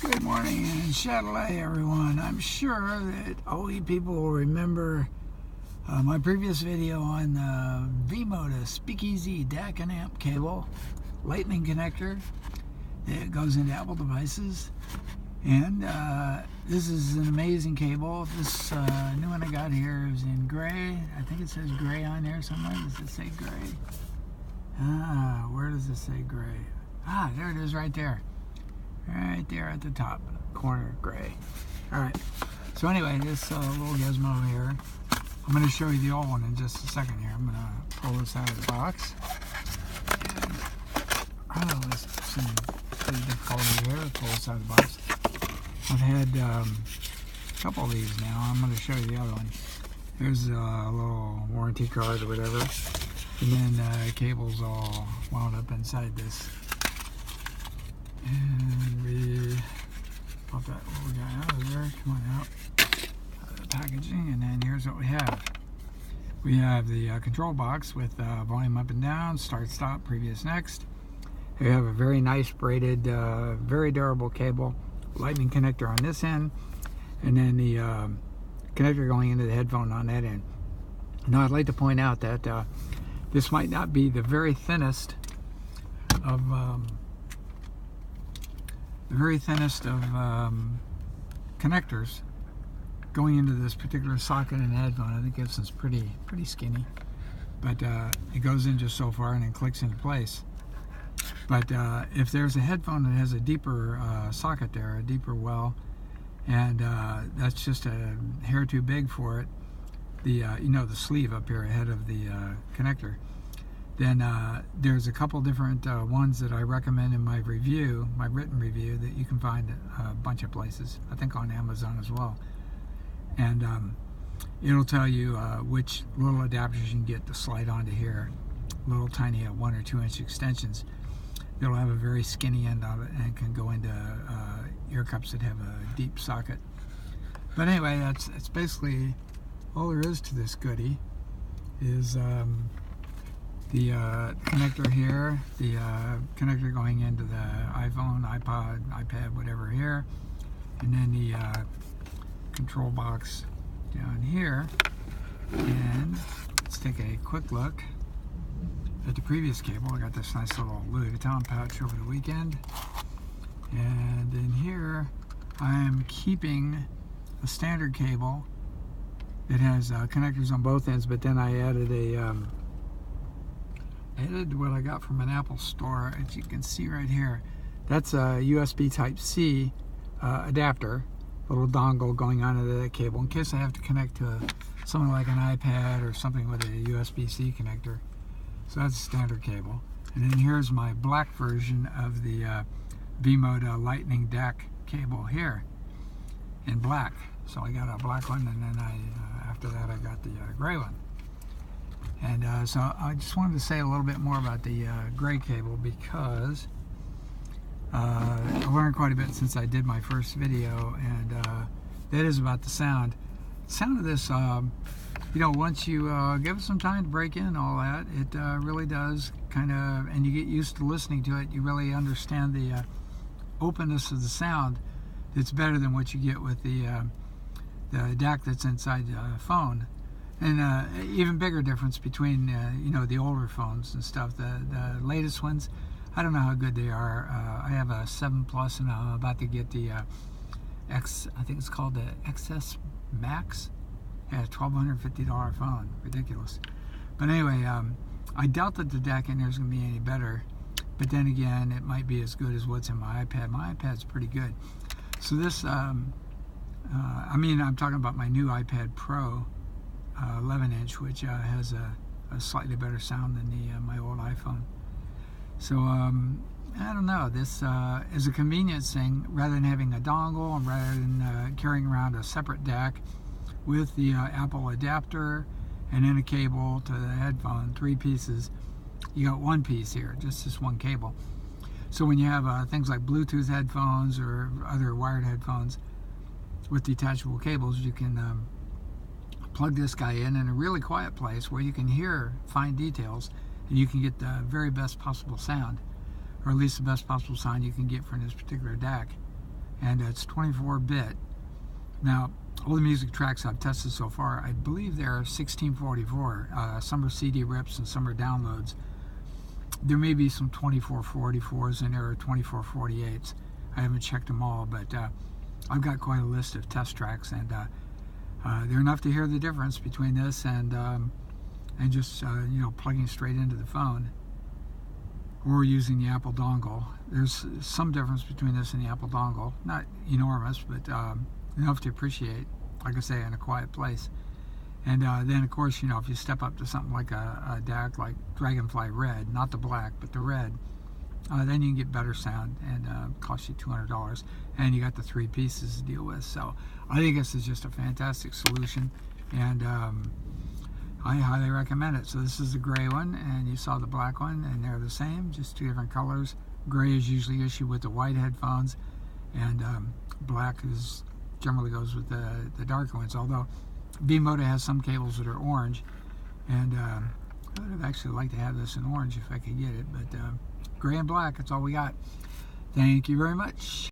Good morning in Chatelet, everyone. I'm sure that all you people will remember my previous video on the V-MODA SpeakEasy DAC and amp cable, lightning connector that goes into Apple devices. And this is an amazing cable. This new one I got here is in gray. I think it says gray on there somewhere. Does it say gray? Where does it say gray? There it is right there. Right there at the top corner, gray. Alright, so anyway, this little gizmo here, I'm going to show you the old one in just a second here. I'm going to pull this out of the box. And, there's some pretty difficulty here. Pull this out of the box. I've had a couple of these now. I'm going to show you the other one. Here's a little warranty card or whatever. And then the cable's all wound up inside this. And we pop that little guy out of there, come on out of the packaging, and then here's what we have. We have the control box with volume up and down, start, stop, previous, next. We have a very nice braided, very durable cable, lightning connector on this end, and then the connector going into the headphone on that end. Now I'd like to point out that this might not be the very thinnest of connectors going into this particular socket and headphone. I think this is pretty skinny, but it goes in just so far and then clicks into place. But if there's a headphone that has a deeper socket there, a deeper well, and that's just a hair too big for it, the the sleeve up here ahead of the connector, then there's a couple different ones that I recommend in my review, my written review, that you can find a bunch of places. I think on Amazon as well. And it'll tell you which little adapters you can get to slide onto here. Little tiny 1 or 2 inch extensions. It'll have a very skinny end of it and can go into ear cups that have a deep socket. But anyway, that's basically all there is to this goodie. Is the connector here, the connector going into the iPhone, iPod, iPad, whatever here, and then the control box down here. And let's take a quick look at the previous cable. I got this nice little Louis Vuitton pouch over the weekend, and in here I'm keeping a standard cable that has connectors on both ends, but then I added what I got from an Apple store, as you can see right here. That's a USB Type-C adapter, little dongle going onto that cable in case I have to connect to something like an iPad or something with a USB-C connector. So that's a standard cable. And then here's my black version of the V-MODA Lightning DAC cable here in black. So I got a black one, and then after that I got the gray one. And so I just wanted to say a little bit more about the gray cable, because I learned quite a bit since I did my first video, and that is about the sound. The sound of this, once you give it some time to break in all that, it really does kind of, and you get used to listening to it, you really understand the openness of the sound. It's better than what you get with the DAC that's inside the phone. And even bigger difference between the older phones and stuff. The latest ones, I don't know how good they are. I have a 7 Plus, and I'm about to get the I think it's called the XS Max. Yeah, $1,250 phone, ridiculous. But anyway, I doubt that the DAC in there is going to be any better. But then again, it might be as good as what's in my iPad. My iPad's pretty good. So this, I'm talking about my new iPad Pro. 11-inch, which has a slightly better sound than the my old iPhone. So I don't know. This is a convenience thing, rather than having a dongle and rather than carrying around a separate DAC with the Apple adapter and then a cable to the headphone, 3 pieces. You got 1 piece here, just this one cable. So when you have things like Bluetooth headphones or other wired headphones with detachable cables, you can plug this guy in a really quiet place where you can hear fine details, and you can get the very best possible sound, or at least the best possible sound you can get from this particular DAC. and it's 24-bit. Now, all the music tracks I've tested so far, I believe they're 1644. Some are CD rips and some are downloads. There may be some 2444s in there, or 2448s. I haven't checked them all, but I've got quite a list of test tracks, and they're enough to hear the difference between this and just plugging straight into the phone or using the Apple dongle. There's some difference between this and the Apple dongle, not enormous, but enough to appreciate, like I say, in a quiet place. And then, of course, if you step up to something like a DAC, like Dragonfly Red, not the black, but the red, then you can get better sound, and cost you $200, and you got the 3 pieces to deal with. So I think this is just a fantastic solution, and I highly recommend it. So this is the gray one, and you saw the black one, and they're the same, just 2 different colors. Gray is usually issued with the white headphones, and black generally goes with the darker ones, although V-MODA has some cables that are orange, and I'd actually like to have this in orange if I could get it, but gray and black, that's all we got. Thank you very much.